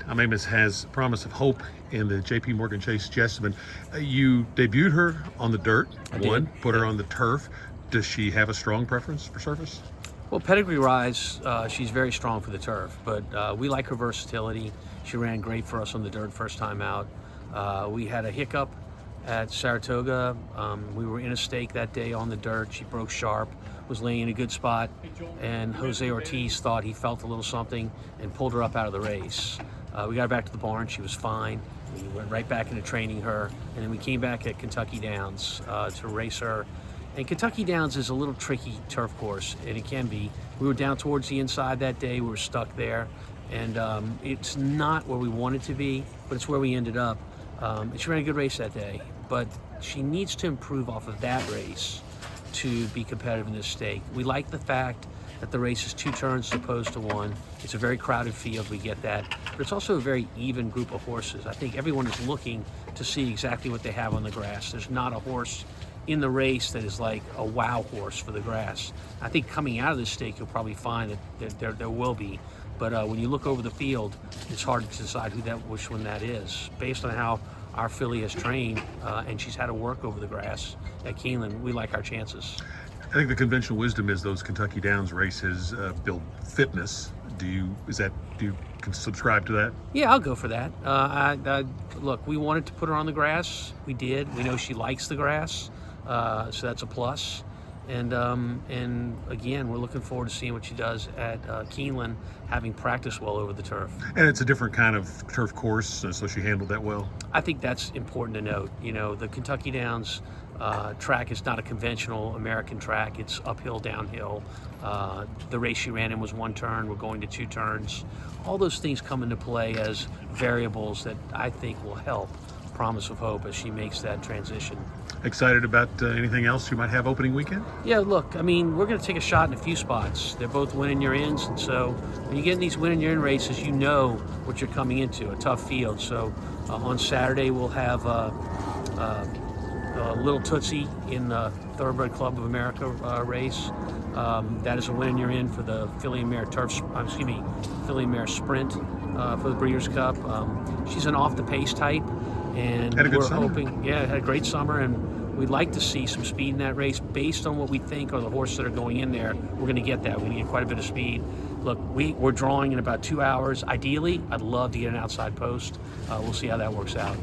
Amoss has promise of hope in the JPMorgann Chase Jessamine. You debuted her on the dirt, put her on the turf. Does she have a strong preference for surface? Well, pedigree-wise, she's very strong for the turf, but we like her versatility. She ran great for us on the dirt first time out. We had a hiccup at Saratoga. We were in a stake that day on the dirt. She broke sharp, was laying in a good spot, and Jose Ortiz thought he felt a little something and pulled her up out of the race. We got her back to the barn. She was fine. We went right back into training her, and then we came back at Kentucky Downs to race her. And Kentucky Downs is a little tricky turf course, and it can be. We were down towards the inside that day. We were stuck there, and it's not where we wanted to be, but it's where we ended up. And she ran a good race that day, but she needs to improve off of that race to be competitive in this stake. We like the fact that the race is 2 turns as opposed to 1. It's a very crowded field, we get that, but it's also a very even group of horses. I think everyone is looking to see exactly what they have on the grass. There's not a horse in the race that is like a wow horse for the grass. I think coming out of this stake, you'll probably find that there will be, but when you look over the field, it's hard to decide which one that is. Based on how our filly has trained, and she's had to work over the grass at Keeneland, we like our chances. I think the conventional wisdom is those Kentucky Downs races build fitness. Do you subscribe to that? Yeah, I'll go for that. Look, we wanted to put her on the grass. We did. We know she likes the grass, so that's a plus. And again, we're looking forward to seeing what she does at Keeneland, having practiced well over the turf. And it's a different kind of turf course, so she handled that well. I think that's important to note. You know, the Kentucky Downs track is not a conventional American track. It's uphill, downhill. The race she ran in was 1 turn. We're going to 2 turns. All those things come into play as variables that I think will help promise of hope as she makes that transition. Excited about anything else you might have opening weekend? Yeah, look, I mean, we're going to take a shot in a few spots. They're both win and you're ins, and so when you get in these win and you're in races, you know what you're coming into, a tough field. So on Saturday, we'll have Little Tootsie in the Thoroughbred Club of America race. That is a win and you're in for the Filly and Mare Filly and Mare Sprint for the Breeders' Cup. She's an off-the-pace type, and we're hoping, had a great summer, and we'd like to see some speed in that race based on what we think are the horses that are going in there. We're going to get that. We're going to get quite a bit of speed. Look, we're drawing in about 2 hours. Ideally, I'd love to get an outside post. We'll see how that works out.